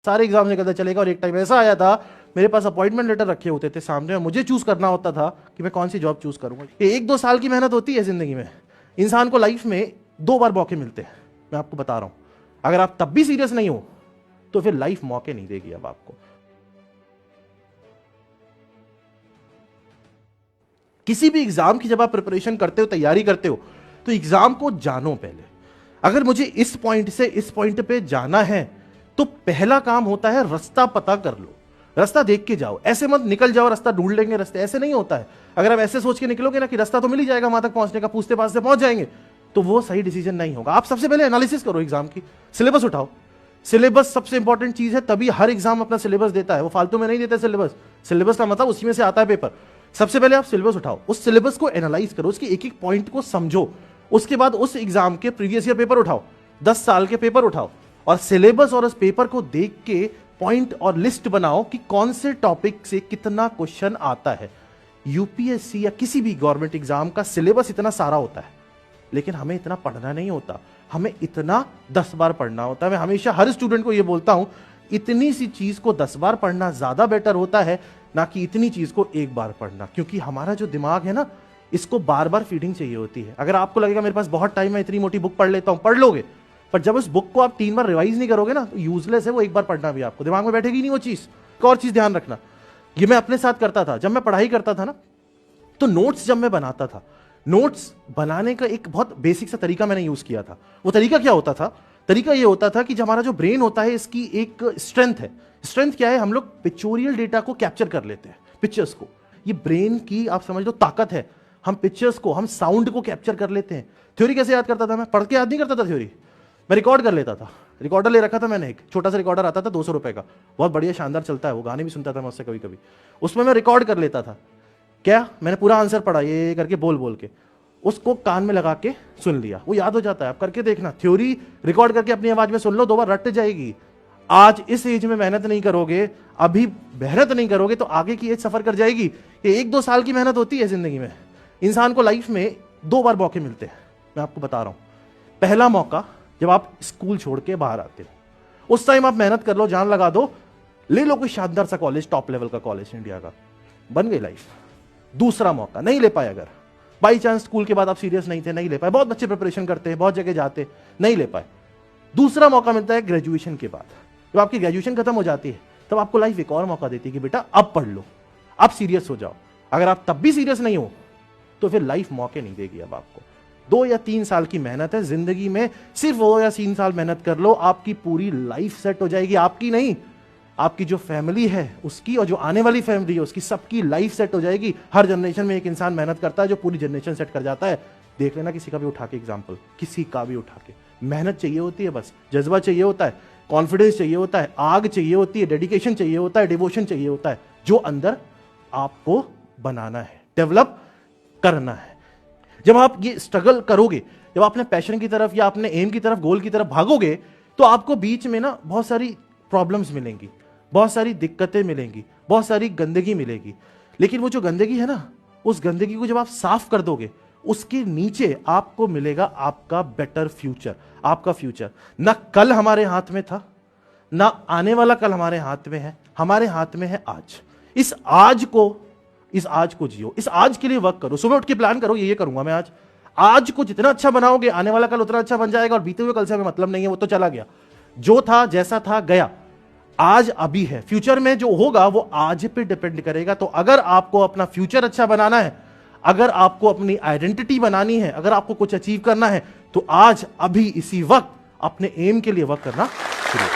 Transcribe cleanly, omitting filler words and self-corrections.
सारे एग्जाम निकलता चलेगा। और एक टाइम ऐसा आया था, मेरे पास अपॉइंटमेंट लेटर रखे होते थे सामने, मुझे चूज करना होता था कि मैं कौन सी जॉब चूज करूंगा। ये 1-2 साल की मेहनत होती है जिंदगी में। इंसान को लाइफ में 2 बार मौके मिलते हैं, मैं आपको बता रहा हूं। अगर आप तब भी सीरियस नहीं हो तो फिर लाइफ मौके नहीं देगी अब आपको। किसी भी एग्जाम की जब आप प्रिपरेशन करते हो, तैयारी करते हो, तो एग्जाम को जानो पहले। अगर मुझे इस पॉइंट से इस पॉइंट पे जाना है तो पहला काम होता है रास्ता पता कर लो, रास्ता देख के जाओ। ऐसे मत निकल जाओ रास्ता ढूंढ लेंगे रास्ते, ऐसे नहीं होता है। अगर आप ऐसे सोच के निकलोगे ना कि रास्ता तो मिल ही जाएगा वहां तक पहुंचने का, पूछते पाछते पहुंच जाएंगे, तो वो सही डिसीजन नहीं होगा। आप सबसे पहले एनालिसिस करो एग्जाम की, सिलेबस उठाओ। सिलेबस सबसे इंपॉर्टेंट चीज है, तभी हर एग्जाम अपना सिलेबस देता है, वो फालतू में नहीं देता सिलेबस। सिलेबस का मतलब उसी में से आता है पेपर। सबसे पहले आप सिलेबस उठाओ, उस सिलेबस को एनालाइज करो, उसके एक एक पॉइंट को समझो। उसके बाद उस एग्जाम के प्रीवियस ईयर पेपर उठाओ, 10 साल के पेपर उठाओ, और सिलेबस और उस पेपर को देख के पॉइंट और लिस्ट बनाओ कि कौन से टॉपिक से कितना क्वेश्चन आता है। यूपीएससी या किसी भी गवर्नमेंट एग्जाम का सिलेबस इतना सारा होता है, लेकिन हमें इतना पढ़ना नहीं होता, हमें इतना 10 बार पढ़ना होता है। मैं हमेशा हर स्टूडेंट को यह बोलता हूं, इतनी सी चीज को 10 बार पढ़ना ज्यादा बेटर होता है ना कि इतनी चीज को एक बार पढ़ना। क्योंकि हमारा जो दिमाग है ना, इसको बार बार फीडिंग चाहिए होती है। अगर आपको लगेगा मेरे पास बहुत टाइम है, इतनी मोटी बुक पढ़ लेता हूं, पढ़ लोगे, पर जब उस बुक को आप 3 बार रिवाइज नहीं करोगे ना, तो यूजलेस है वो एक बार पढ़ना भी। आपको दिमाग में बैठेगी नहीं वो चीज। एक और चीज ध्यान रखना, ये मैं अपने साथ करता था जब मैं पढ़ाई करता था ना, तो नोट्स जब मैं बनाता था, नोट्स बनाने का एक बहुत बेसिक सा तरीका मैंने यूज किया था। वो तरीका क्या होता था? तरीका ये होता था कि जो हमारा जो ब्रेन होता है, इसकी एक स्ट्रेंथ है। स्ट्रेंथ क्या है? हम लोग पिक्चोरियल डेटा को कैप्चर कर लेते हैं, पिक्चर्स को। ये ब्रेन की आप समझ लो ताकत है। हम पिक्चर्स को, हम साउंड को कैप्चर कर लेते हैं। थ्योरी कैसे याद करता था मैं? पढ़ के याद नहीं करता था थ्योरी, मैं रिकॉर्ड कर लेता था। रिकॉर्डर ले रखा था मैंने, एक छोटा सा रिकॉर्डर आता था 200 रुपए का, बहुत बढ़िया शानदार चलता है वो, गाने भी सुनता था मैं उससे कभी कभी। उसमें मैं रिकॉर्ड कर लेता था। क्या मैंने पूरा आंसर पढ़ा ये करके बोल बोल के, उसको कान में लगा के सुन लिया, वो याद हो जाता है। आप करके देखना, थ्योरी रिकॉर्ड करके अपनी आवाज में सुन लो, 2 बार रट जाएगी। आज इस एज में मेहनत नहीं करोगे, अभी मेहनत नहीं करोगे तो आगे की एज सफर कर जाएगी। ये 1-2 साल की मेहनत होती है जिंदगी में। इंसान को लाइफ में 2 बार मौके मिलते हैं, मैं आपको बता रहा हूं। पहला मौका जब आप स्कूल छोड़ के बाहर आते हो, उस टाइम आप मेहनत कर लो, जान लगा दो, ले लो कोई शानदार सा कॉलेज, टॉप लेवल का कॉलेज इंडिया का, बन गई लाइफ। दूसरा मौका नहीं ले पाए, अगर बाई चांस स्कूल के बाद आप सीरियस नहीं थे, नहीं ले पाए, बहुत बच्चे प्रिपरेशन करते हैं, बहुत जगह जाते, नहीं ले पाए, दूसरा मौका मिलता है ग्रेजुएशन के बाद। जब आपकी ग्रेजुएशन खत्म हो जाती है, तब आपको लाइफ एक और मौका देती है कि बेटा अब पढ़ लो, अब सीरियस हो जाओ। अगर आप तब भी सीरियस नहीं हो तो फिर लाइफ मौके नहीं देगी अब आपको। 2 या 3 साल की मेहनत है जिंदगी में, सिर्फ 2 या 3 साल मेहनत कर लो, आपकी पूरी लाइफ सेट हो जाएगी। आपकी नहीं, आपकी जो फैमिली है उसकी, और जो आने वाली फैमिली है उसकी, सबकी लाइफ सेट हो जाएगी। हर जनरेशन में एक इंसान मेहनत करता है जो पूरी जनरेशन सेट कर जाता है। देख लेना किसी का भी उठा के एग्जाम्पल, किसी का भी उठा के। मेहनत चाहिए होती है, बस जज्बा चाहिए होता है, कॉन्फिडेंस चाहिए होता है, आग चाहिए होती है, डेडिकेशन चाहिए होता है, डिवोशन चाहिए होता है, जो अंदर आपको बनाना है, डेवलप करना है। जब आप ये स्ट्रगल करोगे, जब अपने पैशन की तरफ या अपने एम की तरफ, गोल की तरफ भागोगे, तो आपको बीच में ना बहुत सारी प्रॉब्लम्स मिलेंगी, बहुत सारी दिक्कतें मिलेंगी, बहुत सारी गंदगी मिलेगी। लेकिन वो जो गंदगी है ना, उस गंदगी को जब आप साफ कर दोगे, उसके नीचे आपको मिलेगा आपका बेटर फ्यूचर। आपका फ्यूचर ना कल हमारे हाथ में था, ना आने वाला कल हमारे हाथ में है, हमारे हाथ में है आज। इस आज को जियो, इस आज के लिए वर्क करो। सुबह उठ के प्लान करो, ये करूंगा मैं आज को जितना अच्छा बनाओगे, आने वाला कल उतना अच्छा बन जाएगा। और बीते हुए कल से हमें मतलब नहीं है, वो तो चला गया, जो था जैसा था गया। आज अभी है, फ्यूचर में जो होगा वो आज पे डिपेंड करेगा। तो अगर आपको अपना फ्यूचर अच्छा बनाना है, अगर आपको अपनी आइडेंटिटी बनानी है, अगर आपको कुछ अचीव करना है, तो आज अभी इसी वक्त अपने एम के लिए वर्क करना शुरू